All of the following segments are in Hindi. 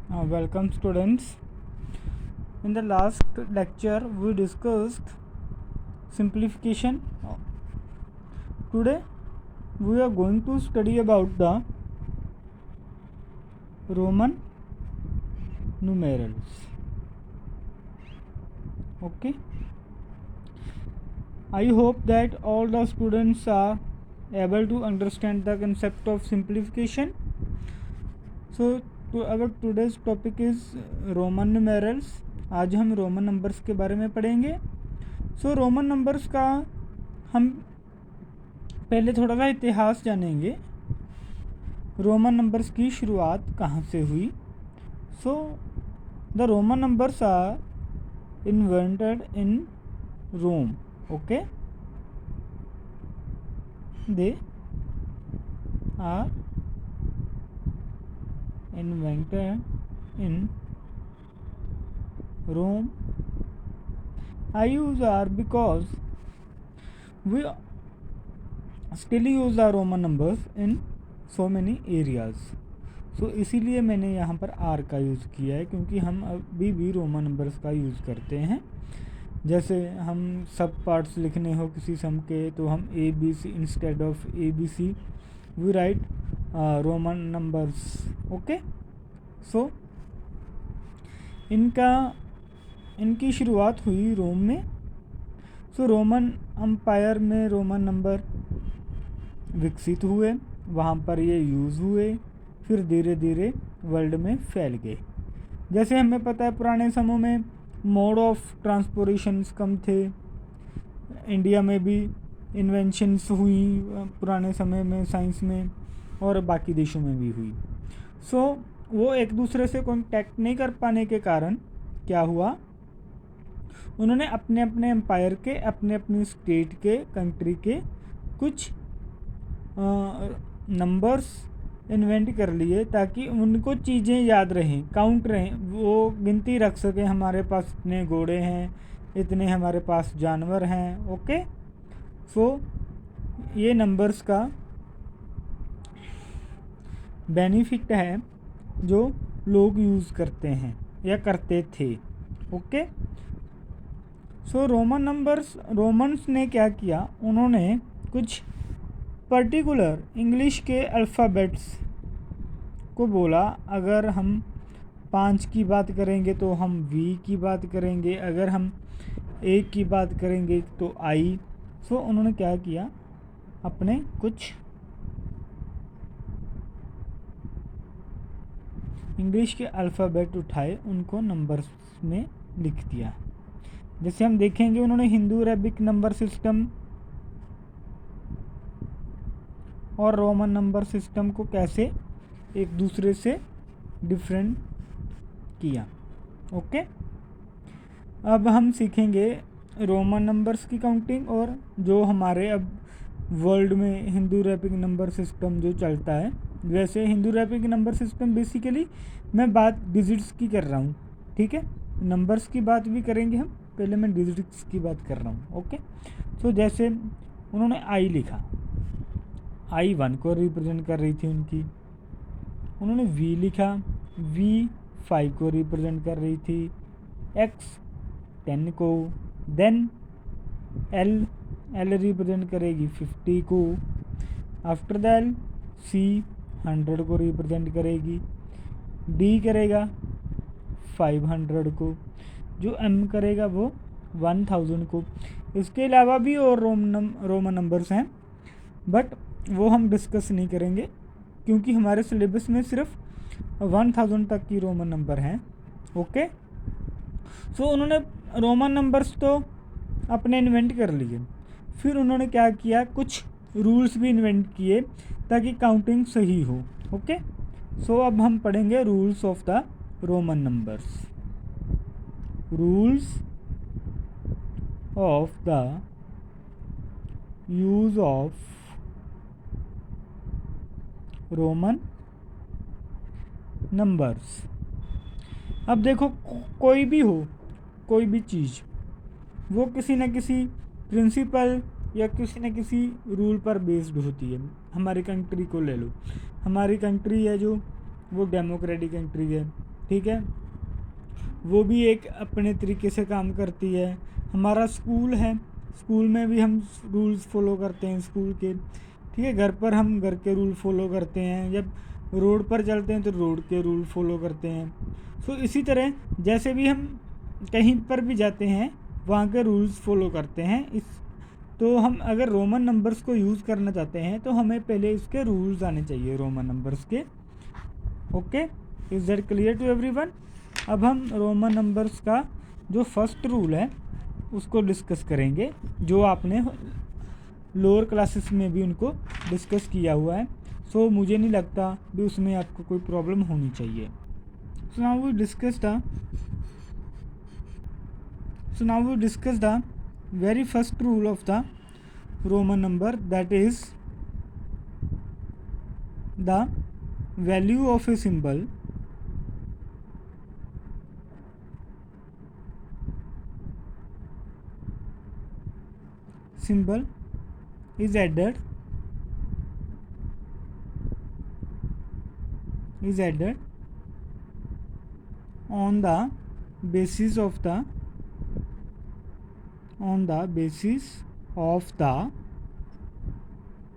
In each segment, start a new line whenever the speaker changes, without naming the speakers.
Welcome students. In the last lecture we discussed simplification. Today we are going to study about the Roman numerals. Okay. I hope that all the students are able to understand the concept of simplification. So our today's topic is Roman numerals. आज हम रोमन नंबर्स के बारे में पढ़ेंगे. सो रोमन नंबर्स का हम पहले थोड़ा सा इतिहास जानेंगे. रोमन नंबर्स की शुरुआत कहाँ से हुई. So the Roman numbers are invented in Rome. Okay, they are invented in Rome. I use R because we still use the Roman numbers in so many areas. So इसीलिए मैंने यहाँ पर R का यूज़ किया है, क्योंकि हम अभी भी रोमन नंबर्स का यूज़ करते हैं. जैसे हम सब पार्ट्स लिखने हो किसी सम के, तो हम A B C instead of A B C we write Roman numbers. Okay, so इनकी शुरुआत हुई रोम में. सो रोमन अम्पायर में रोमन नंबर विकसित हुए, वहाँ पर ये यूज़ हुए, फिर धीरे धीरे वर्ल्ड में फैल गए. जैसे हमें पता है पुराने समयों में मोड ऑफ ट्रांसपोर्टेशंस कम थे. इंडिया में भी इन्वेंशंस हुई पुराने समय में साइंस में, और बाकी देशों में भी हुई. सो वो एक दूसरे से कॉन्टैक्ट नहीं कर पाने के कारण क्या हुआ, उन्होंने अपने अपने एम्पायर के, अपने अपनी स्टेट के, कंट्री के कुछ नंबर्स इन्वेंट कर लिए, ताकि उनको चीज़ें याद रहें, काउंट रहें, वो गिनती रख सकें. हमारे पास इतने घोड़े हैं, इतने हमारे पास जानवर हैं. ओके, सो ये नंबर्स का बेनिफिट है जो लोग यूज़ करते हैं या करते थे. ओके, सो रोमन्स ने क्या किया, उन्होंने कुछ पर्टिकुलर इंग्लिश के अल्फ़ाबेट्स को बोला. अगर हम 5 की बात करेंगे तो हम वी की बात करेंगे, अगर हम ए की बात करेंगे तो आई. सो उन्होंने क्या किया, अपने कुछ इंग्लिश के अल्फ़ाबेट उठाए, उनको नंबर्स में लिख दिया. जैसे हम देखेंगे उन्होंने हिंदू अरेबिक नंबर सिस्टम और रोमन नंबर सिस्टम को कैसे एक दूसरे से डिफरेंट किया. ओके, अब हम सीखेंगे रोमन नंबर्स की काउंटिंग, और जो हमारे अब वर्ल्ड में हिंदू अरेबिक नंबर सिस्टम जो चलता है. वैसे Hindu Arabic number system basically मैं बात डिजिट्स की कर रहा हूँ. ठीक है, नंबर्स की बात भी करेंगे हम, पहले मैं डिजिट्स की बात कर रहा हूँ. ओके, सो जैसे उन्होंने आई लिखा, आई 1 को रिप्रेजेंट कर रही थी उनकी. उन्होंने वी लिखा, वी 5 को रिप्रेजेंट कर रही थी, एक्स 10 को, देन एल रिप्रेजेंट करेगी 50 को, आफ्टर दैट सी 100 को रिप्रेजेंट करेगी, डी करेगा 500 को, जो एम करेगा वो 1000 को. इसके अलावा भी और रोमन नंबर्स हैं, बट वो हम डिस्कस नहीं करेंगे, क्योंकि हमारे सिलेबस में सिर्फ 1000 तक की रोमन नंबर हैं. ओके, सो उन्होंने रोमन नंबर्स तो अपने इन्वेंट कर लिए, फिर उन्होंने क्या किया, कुछ रूल्स भी इन्वेंट किए ताकि काउंटिंग सही हो. ओके, सो अब हम पढ़ेंगे rules of the Roman numbers. Rules of the use of Roman numbers. अब देखो, कोई भी हो, कोई भी चीज़, वो किसी न किसी प्रिंसिपल या किसी न किसी रूल पर बेस्ड होती है. हमारी कंट्री को ले लो, हमारी कंट्री है जो वो डेमोक्रेटिक कंट्री है. ठीक है, वो भी एक अपने तरीके से काम करती है। हमारा स्कूल है, स्कूल में भी हम रूल्स फॉलो करते हैं स्कूल के, ठीक है। घर पर हम घर के रूल फॉलो करते हैं, जब रोड पर चलते हैं तो रोड के रूल फॉलो करते हैं। सो इसी तरह जैसे भी हम कहीं पर भी जाते हैं वहाँ के रूल्स फॉलो करते हैं। तो हम अगर रोमन नंबर्स को यूज़ करना चाहते हैं तो हमें पहले इसके रूल्स आने चाहिए रोमन नंबर्स के। Okay, is that clear to everyone? अब हम रोमन नंबर्स का जो फर्स्ट रूल है उसको डिस्कस करेंगे, जो आपने लोअर क्लासेस में भी उनको डिस्कस किया हुआ है। सो मुझे नहीं लगता भी उसमें आपको कोई प्रॉब्लम होनी चाहिए। So now we discuss the very first rule of the Roman number, that is the value of a symbol is added on the basis of the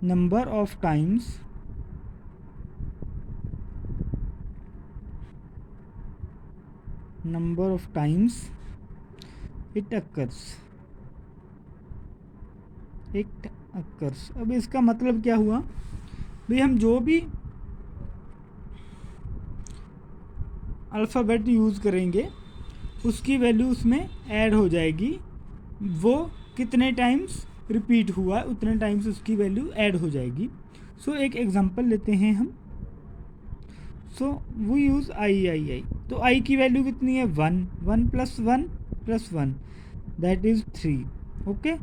number of times it occurs। अब इसका मतलब क्या हुआ भाई, हम जो भी अल्फ़ाबेट यूज़ करेंगे उसकी वैल्यू उसमें ऐड हो जाएगी। वो कितने टाइम्स रिपीट हुआ उतने टाइम्स उसकी वैल्यू ऐड हो जाएगी। सो एक एग्जांपल लेते हैं हम। सो वी यूज़ आई। तो आई की वैल्यू कितनी है? 1 + 1 दैट इज़ 3। ओके,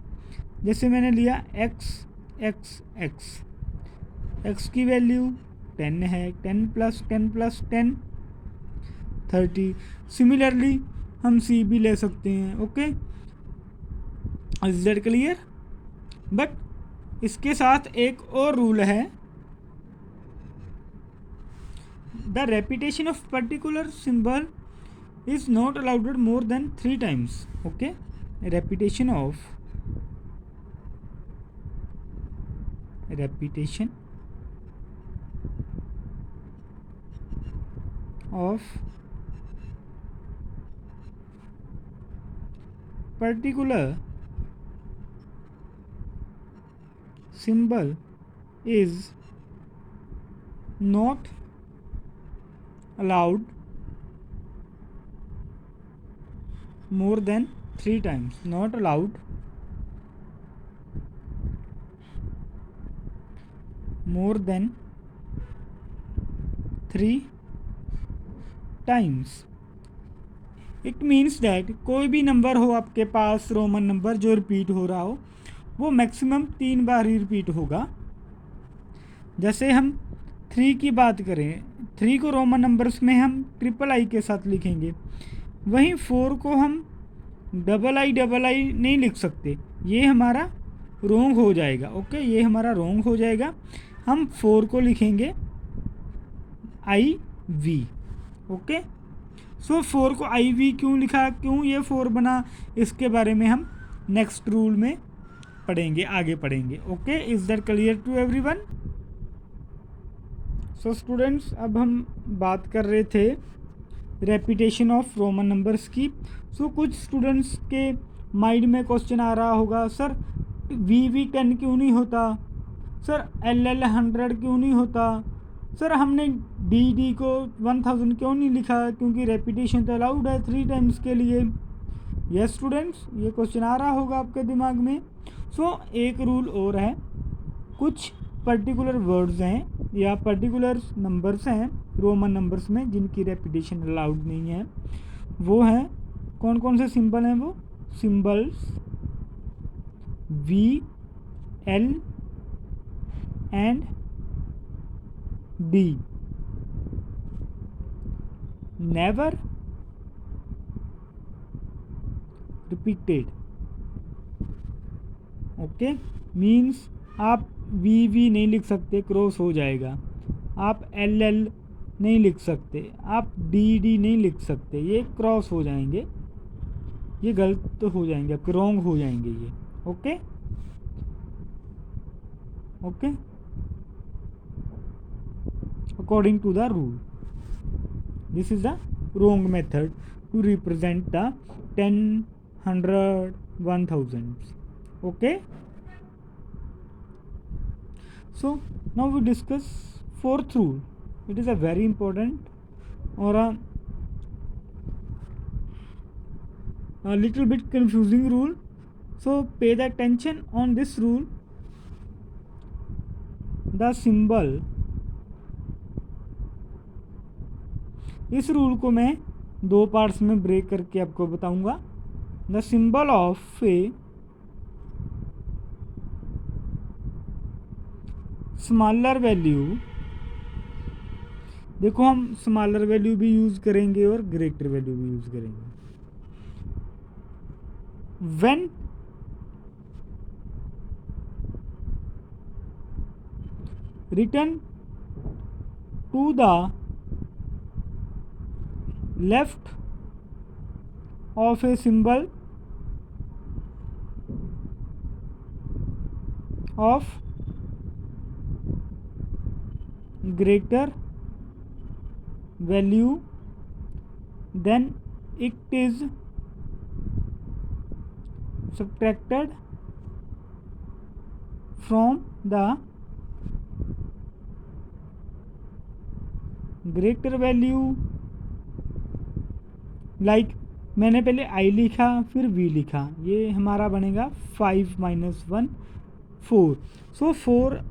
जैसे मैंने लिया x की वैल्यू 10 है, 10 + 10 + 10 30। सिमिलरली हम c भी ले सकते हैं। Okay, is that clear? But इसके साथ एक और रूल है, the repetition of particular symbol is not allowed more than 3 times. Okay, repetition of particular symbol is not allowed more than 3 times। not allowed more than 3 times। It means that कोई भी नंबर हो आपके पास, रोमन नंबर जो रिपीट हो रहा हो, वो मैक्सिमम 3 बार ही रिपीट होगा। जैसे हम 3 की बात करें, 3 को रोमन नंबर्स में हम ट्रिपल I के साथ लिखेंगे, वहीं 4 को हम डबल I नहीं लिख सकते, ये हमारा रोंग हो जाएगा। ओके, ये हमारा रोंग हो जाएगा। हम 4 को लिखेंगे IV। ओके, सो 4 को IV क्यों लिखा, क्यों ये 4 बना, इसके बारे में हम नेक्स्ट रूल में पढ़ेंगे, आगे पढ़ेंगे। Okay, is that clear to everyone? So students, अब हम बात कर रहे थे रेपिटेशन ऑफ रोमन नंबर्स की। सो कुछ स्टूडेंट्स के माइंड में क्वेश्चन आ रहा होगा, सर VV 10 क्यों नहीं होता, सर LL 100 क्यों नहीं होता, सर हमने DD को 1000 क्यों नहीं लिखा, क्योंकि रेपिटेशन तो अलाउड है 3 टाइम्स के लिए। यस स्टूडेंट्स, ये क्वेश्चन आ रहा होगा आपके दिमाग में। सो एक रूल और है, कुछ पर्टिकुलर वर्ड्स हैं या पर्टिकुलर नंबर्स हैं रोमन नंबर्स में जिनकी रेपिटेशन अलाउड नहीं है। वो हैं, कौन कौन से सिंबल हैं? वो symbols V, L and D never repeated। Okay, means आप VV नहीं लिख सकते, क्रॉस हो जाएगा। आप LL नहीं लिख सकते, आप डी डी नहीं लिख सकते, ये क्रॉस हो जाएंगे, ये गलत हो जाएंगे, आपके रॉन्ग हो जाएंगे ये। Okay okay, according to the rule this is the wrong method to represent the 10, 100, 1000. Okay, so now we discuss fourth rule. It is a very important or a little bit confusing rule, so pay the attention on this rule. The symbol, इस रूल को मैं दो पार्ट्स में ब्रेक करके आपको बताऊंगा। The symbol of a smaller value, देखो हम स्मॉलर वैल्यू भी यूज करेंगे और ग्रेटर वैल्यू भी यूज करेंगे। When return to the left of a symbol of greater value, then it is subtracted from the greater value। Like मैंने पहले आई लिखा फिर वी लिखा, ये हमारा बनेगा 5 - 1 4। सो 4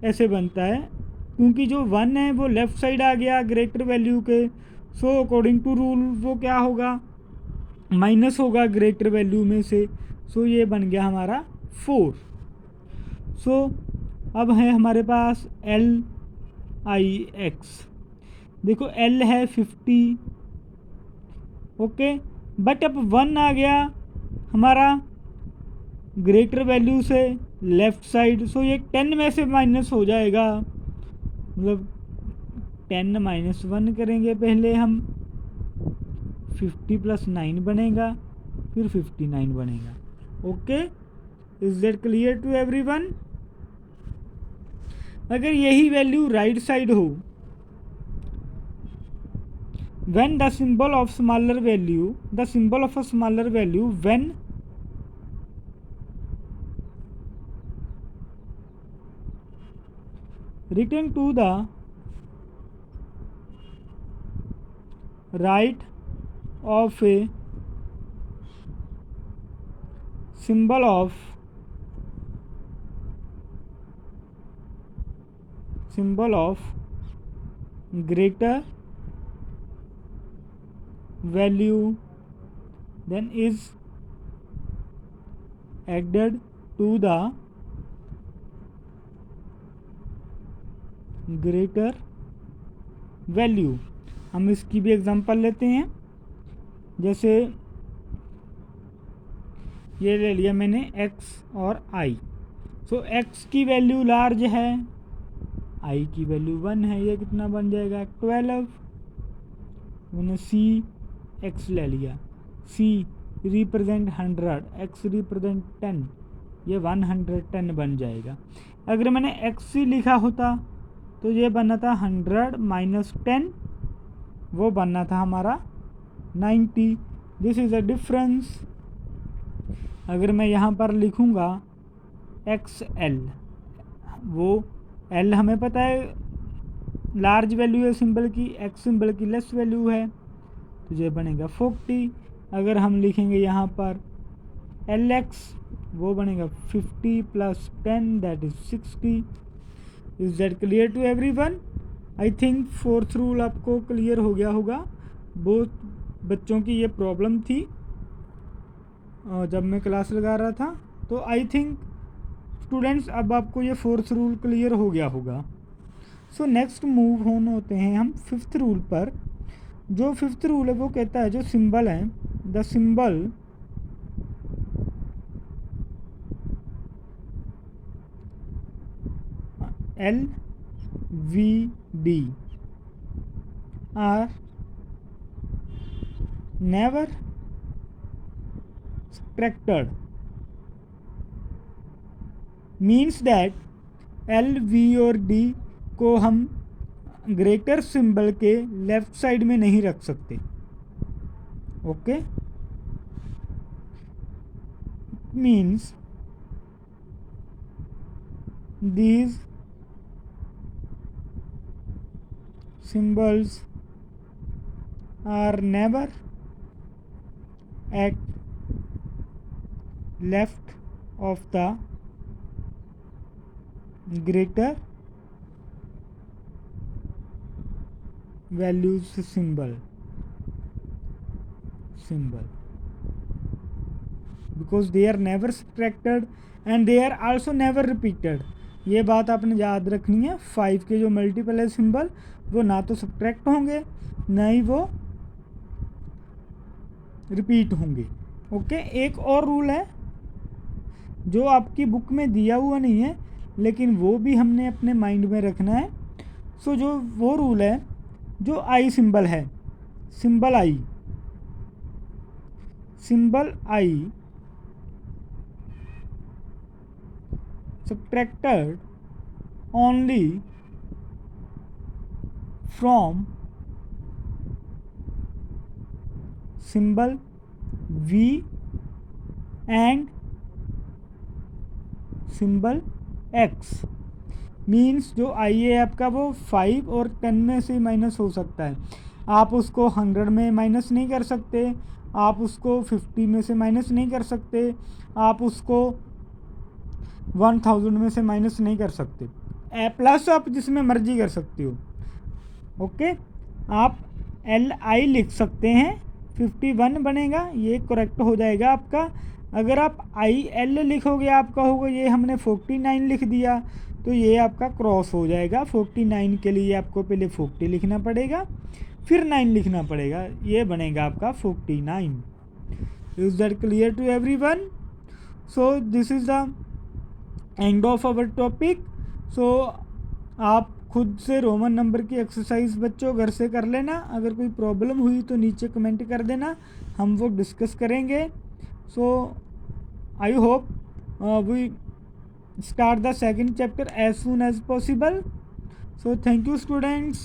ऐसे बनता है क्योंकि जो 1 है वो लेफ़्ट साइड आ गया ग्रेटर वैल्यू के। सो अकॉर्डिंग टू रूल वो क्या होगा, माइनस होगा ग्रेटर वैल्यू में से। सो ये बन गया हमारा 4। सो अब है हमारे पास LIX, देखो L है 50, ओके, बट अब 1 आ गया हमारा ग्रेटर वैल्यू से लेफ़्ट साइड। सो ये 10 में से माइनस हो जाएगा, मतलब 10 - 1 करेंगे पहले हम, 50 + 9 बनेगा, फिर 59 बनेगा। Okay, is that clear to everyone? अगर यही वैल्यू राइट साइड हो, when the symbol of smaller value, the symbol of a smaller value when written to the right of a symbol of greater value, then is added to the greater value। हम इसकी भी एग्जांपल लेते हैं, जैसे ये ले लिया मैंने x और i। सो x की वैल्यू लार्ज है, i की वैल्यू 1 है, ये कितना बन जाएगा 12। मैंने c x ले लिया, c रिप्रेजेंट 100, x रिप्रेजेंट 10, ये 110 बन जाएगा। अगर मैंने xc लिखा होता तो ये बनना था 100 - 10, वो बनना था हमारा 90। This is a difference. अगर मैं यहाँ पर लिखूँगा XL, वो L हमें पता है लार्ज वैल्यू है सिंबल की, X सिंबल की लेस वैल्यू है, तो ये बनेगा 40। अगर हम लिखेंगे यहाँ पर LX, वो बनेगा 50 + 10 that is 60। Is that clear to everyone? I think fourth rule आपको क्लियर हो गया होगा। बहुत बच्चों की ये प्रॉब्लम थी जब मैं क्लास लगा रहा था, तो आई थिंक स्टूडेंट्स अब आपको ये फोर्थ रूल क्लियर हो गया होगा। सो नेक्स्ट मूव ऑन होते हैं हम फिफ्थ रूल पर। जो फिफ्थ रूल है वो कहता है जो सिंबल है, the symbol LVD are never subtracted means that L V और डी को हम ग्रेटर सिंबल के लेफ्ट साइड में नहीं रख सकते. Okay, means these symbols are never at left of the greater values symbol because they are never subtracted and they are also never repeated. ये बात आपने याद रखनी है. 5 के जो मल्टीपल है सिंबल वो ना तो सब्ट्रैक्ट होंगे ना ही वो रिपीट होंगे. ओके, एक और रूल है जो आपकी बुक में दिया हुआ नहीं है लेकिन वो भी हमने अपने माइंड में रखना है. सो जो वो रूल है, जो आई सिंबल है, symbol I subtracted only from symbol V and symbol X. Means जो आई है आपका वो 5 और 10 में से माइनस हो सकता है. आप उसको 100 में माइनस नहीं कर सकते, आप उसको 50 में से माइनस नहीं कर सकते, आप उसको 1000 में से माइनस नहीं कर सकते. प्लस आप जिसमें मर्जी कर सकते हो. ओके, आप एल आई लिख सकते हैं, 51 बनेगा, ये करेक्ट हो जाएगा आपका. अगर आप आई एल लिखोगे आपका होगा, ये हमने 49 लिख दिया तो ये आपका क्रॉस हो जाएगा. 49 के लिए आपको पहले 40 लिखना पड़ेगा, फिर 9 लिखना पड़ेगा, ये बनेगा आपका 49. Is that clear to everyone? So this is the end of our topic. So आप खुद से रोमन नंबर की एक्सरसाइज बच्चों घर से कर लेना. अगर कोई प्रॉब्लम हुई तो नीचे कमेंट कर देना, हम वो डिस्कस करेंगे. So I hope we start the second chapter as soon as possible. So thank you students.